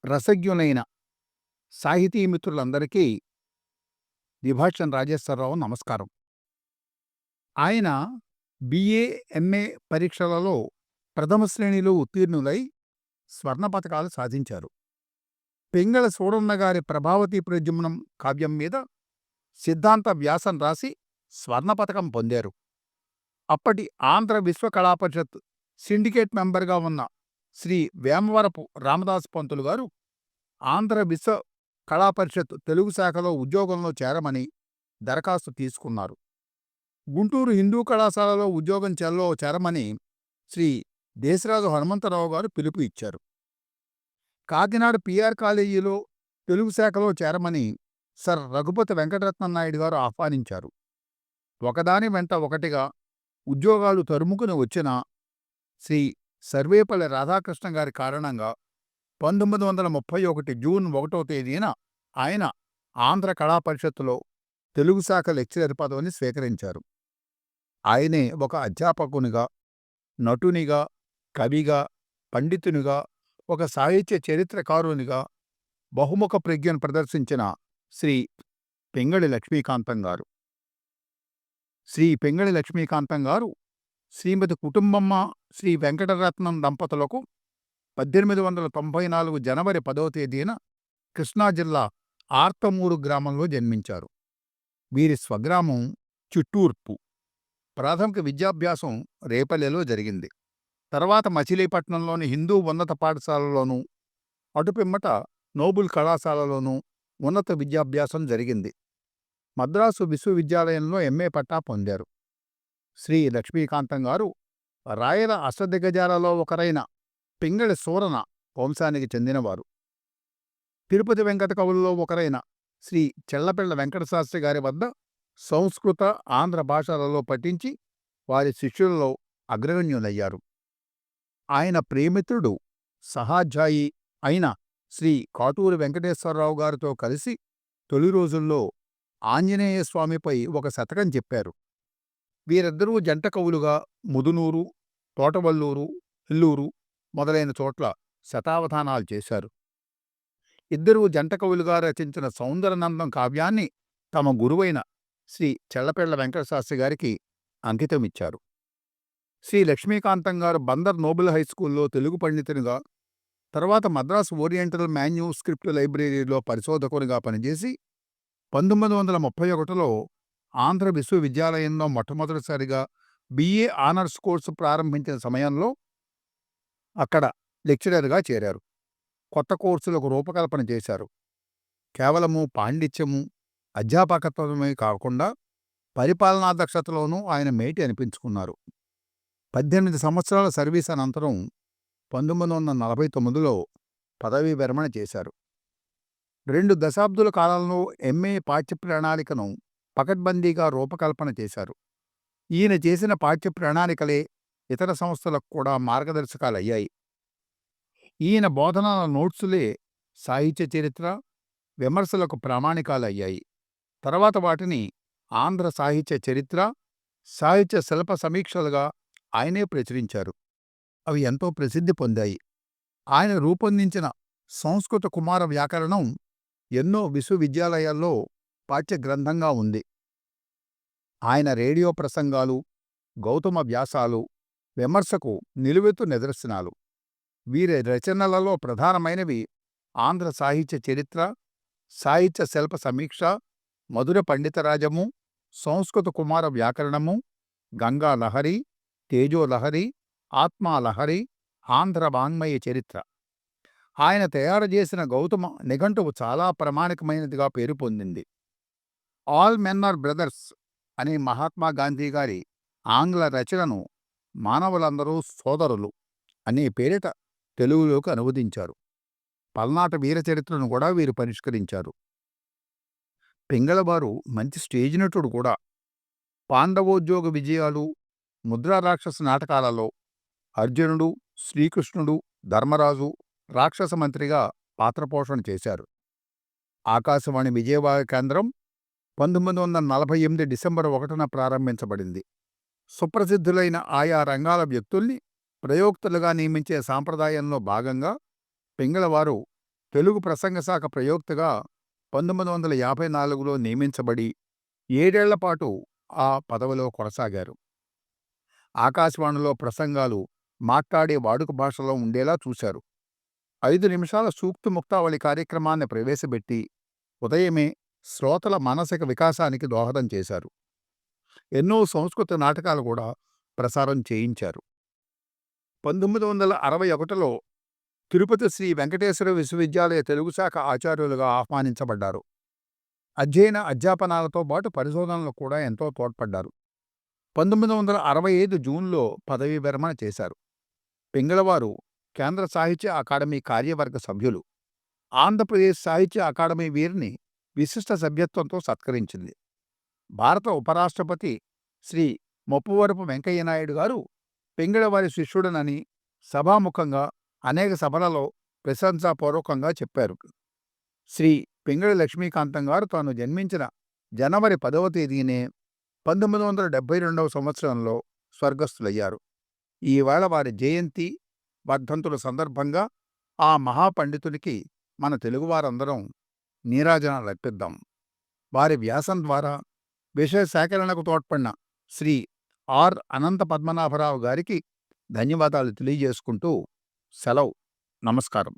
రసజ్ఞులైన సాహితీ మిత్రులందరికీ ద్విభాషన్ రాజేశ్వరరావు నమస్కారం. ఆయన బిఏ, ఎంఏ పరీక్షలలో ప్రథమ శ్రేణిలో ఉత్తీర్ణులై స్వర్ణ పతకాలు సాధించారు. పింగళ సూరన్న గారి ప్రభావతి ప్రద్యుమ్నం కావ్యం మీద సిద్ధాంత వ్యాసం రాసి స్వర్ణ పతకం పొందారు. అప్పటి ఆంధ్ర విశ్వ కళాపరిషత్ సిండికేట్ మెంబర్గా ఉన్న శ్రీ వేమవరపు రామదాసు పంతులు గారు ఆంధ్ర విశ్వ కళాపరిషత్ తెలుగు శాఖలో ఉద్యోగంలో చేరమని దరఖాస్తు తీసుకున్నారు. గుంటూరు హిందూ కళాశాలలో ఉద్యోగం చేరమని శ్రీ దేశరాజు హనుమంతరావు గారు పిలుపు ఇచ్చారు. కాకినాడ పిఆర్ కాలేజీలో తెలుగు శాఖలో చేరమని సర్ రఘుపతి వెంకటరత్నం నాయుడు గారు ఆహ్వానించారు. ఒకదాని వెంట ఒకటిగా ఉద్యోగాలు తరుముకుని వచ్చిన శ్రీ సర్వేపల్లి రాధాకృష్ణ గారి కారణంగా 1931 జూన్ 1వ తేదీన ఆయన ఆంధ్ర కళాపరిషత్తులో తెలుగు శాఖ లెక్చరర్ పదవిని స్వీకరించారు. ఆయనే ఒక అధ్యాపకునిగా, నటునిగా, కవిగా, పండితునిగా, ఒక సాహిత్య చరిత్రకారునిగా బహుముఖ ప్రజ్ఞను ప్రదర్శించిన శ్రీ పింగళి లక్ష్మీకాంతం గారు. శ్రీ పింగళి లక్ష్మీకాంతం గారు శ్రీమతి కుటుంబమ్మ శ్రీ వెంకటరత్నం దంపతులకు 1894 జనవరి 10వ తేదీన కృష్ణా జిల్లా ఆర్తమూరు గ్రామంలో జన్మించారు. వీరి స్వగ్రామం చిట్టూర్పు. ప్రాథమిక విద్యాభ్యాసం రేపల్లెలో జరిగింది. తర్వాత మచిలీపట్నంలోని హిందూ ఉన్నత పాఠశాలలోనూ, అటుపిమ్మట నోబుల్ కళాశాలలోనూ ఉన్నత విద్యాభ్యాసం జరిగింది. మద్రాసు విశ్వవిద్యాలయంలో ఎంఏ పట్టా పొందారు. శ్రీ లక్ష్మీకాంతం గారు రాయల అష్టదిగ్గజాలలో ఒకరైన పింగళి సూరన వంశానికి చెందినవారు. తిరుపతి వెంకట కవులలో ఒకరైన శ్రీ చెళ్లపిళ్ల వెంకటశాస్త్రి గారి వద్ద సంస్కృత, ఆంధ్ర భాషలలో పఠించి వారి శిష్యులలో అగ్రగణ్యులయ్యారు. ఆయన ప్రియమిత్రుడు, సహాధ్యాయి అయిన శ్రీ కాటూరి వెంకటేశ్వరరావు గారితో కలిసి తొలి రోజుల్లో ఆంజనేయ స్వామిపై ఒక శతకం చెప్పారు. వీరిద్దరూ జంట కవులుగా ముదునూరు, తోటవల్లూరు, ఇల్లూరు మొదలైన చోట్ల శతావధానాలు చేశారు. ఇద్దరూ జంట కవులుగా రచించిన సౌందరనందం కావ్యాన్ని తమ గురువైన శ్రీ చెళ్లపిళ్ల వెంకటశాస్త్రి గారికి అంకితమిచ్చారు. శ్రీ లక్ష్మీకాంతం గారు బందర్ నోబెల్ హైస్కూల్లో తెలుగు పండితునిగా, తర్వాత మద్రాసు ఓరియంటల్ మాన్యుస్క్రిప్ట్ లైబ్రరీలో పరిశోధకునిగా పనిచేసి 1931లో ఆంధ్ర విశ్వవిద్యాలయంలో మొట్టమొదటిసారిగా బిఏ ఆనర్స్ కోర్సు ప్రారంభించిన సమయంలో అక్కడ లెక్చరర్గా చేరారు. కొత్త కోర్సులకు రూపకల్పన చేశారు. కేవలము పాండిత్యము, అధ్యాపకత్వమే కాకుండా పరిపాలనా దక్షతలోనూ ఆయన మేటి అనిపించుకున్నారు. 18 సంవత్సరాల సర్వీస్ అనంతరం 1949లో పదవీ విరమణ చేశారు. 2 దశాబ్దుల కాలంలో ఎంఏ పాఠ్య ప్రణాళికను పకడ్బందీగా రూపకల్పన చేశారు. ఈయన చేసిన పాఠ్య ప్రణాళికలే ఇతర సంస్థలకు కూడా మార్గదర్శకాలయ్యాయి. ఈయన బోధనల నోట్సులే సాహిత్య చరిత్ర, విమర్శలకు ప్రామాణికాలయ్యాయి. తర్వాత వాటిని ఆంధ్ర సాహిత్య చరిత్ర, సాహిత్య శిల్ప సమీక్షలుగా ఆయనే ప్రచురించారు. అవి ఎంతో ప్రసిద్ధి పొందాయి. ఆయన రూపొందించిన సంస్కృత కుమార వ్యాకరణం ఎన్నో విశ్వవిద్యాలయాల్లో పాఠ్య గ్రంథంగా ఉంది. ఆయన రేడియో ప్రసంగాలు, గౌతమ వ్యాసాలు విమర్శకు నిలువెత్తు నిదర్శనాలు. వీరి రచనలలో ప్రధానమైనవి ఆంధ్ర సాహిత్య చరిత్ర, సాహిత్య శిల్ప సమీక్ష, మధుర పండితరాజము, సంస్కృత కుమార వ్యాకరణము, గంగా లహరి, తేజోలహరి, ఆత్మాలహరి, ఆంధ్ర వాంగ్మయ చరిత్ర. ఆయన తయారు చేసిన గౌతమ నిఘంటువు చాలా ప్రామాణికమైనదిగా పేరు పొందింది. ఆల్ మెన్ ఆర్ బ్రదర్స్ అనే మహాత్మా గాంధీ గారి ఆంగ్ల రచనను మానవులందరూ సోదరులు అనే పేరిట తెలుగులోకి అనువదించారు. పల్నాట వీర చరిత్రను కూడా వీరు పరిష్కరించారు. పింగళవారు మంచి స్టేజ్ నటుడు కూడా. పాండవోద్యోగ విజయాలు, ముద్రా రాక్షస నాటకాలలో అర్జునుడు, శ్రీకృష్ణుడు, ధర్మరాజు, రాక్షస మంత్రిగా పాత్రపోషణ చేశారు. ఆకాశవాణి విజయవాడ కేంద్రం 1948 డిసెంబర్ 1న ప్రారంభించబడింది. సుప్రసిద్ధులైన ఆయా రంగాల వ్యక్తుల్ని ప్రయోక్తలుగా నియమించే సాంప్రదాయంలో భాగంగా పింగళవారు తెలుగు ప్రసంగ శాఖ ప్రయోక్తగా 1954లో నియమించబడి 7 ఏళ్ల పాటు ఆ పదవిలో కొనసాగారు. ఆకాశవాణిలో ప్రసంగాలు మాట్లాడే వాడుక భాషలో ఉండేలా చూశారు. 5 నిమిషాల సూక్తి ముక్తావళి కార్యక్రమాన్ని ప్రవేశపెట్టి ఉదయమే శ్రోతల మానసిక వికాసానికి దోహదం చేశారు. ఎన్నో సంస్కృత నాటకాలు కూడా ప్రసారం చేయించారు. 1961లో తిరుపతి శ్రీ వెంకటేశ్వర విశ్వవిద్యాలయ తెలుగు శాఖ ఆచార్యులుగా ఆహ్వానించబడ్డారు. అధ్యాపనాలతో పాటు పరిశోధనలకు కూడా ఎంతో తోడ్పడ్డారు. 1965 జూన్లో పదవీ విరమణ చేశారు. పింగళవారు కేంద్ర సాహిత్య అకాడమీ కార్యవర్గ సభ్యులు. ఆంధ్రప్రదేశ్ సాహిత్య అకాడమీ వీరిని విశిష్ట సభ్యత్వంతో సత్కరించింది. భారత ఉపరాష్ట్రపతి శ్రీ ముప్పవరపు వెంకయ్య నాయుడు గారు పింగళవారి శిష్యుడనని సభాముఖంగా అనేక సభలలో ప్రశంసాపూర్వకంగా చెప్పారు. శ్రీ పింగళి లక్ష్మీకాంతం గారు తాను జన్మించిన జనవరి 10వ తేదీనే 1972వ సంవత్సరంలో స్వర్గస్థులయ్యారు. ఈవేళ వారి జయంతి వర్ధంతుల సందర్భంగా ఆ మహాపండితునికి మన తెలుగువారందరం నీరాజనాలర్పిద్దాం. వారి వ్యాసం ద్వారా విషయ సేకరణకు తోడ్పడిన శ్రీ ఆర్ అనంత పద్మనాభరావు గారికి ధన్యవాదాలు తెలియజేసుకుంటూ సెలవు. నమస్కారం.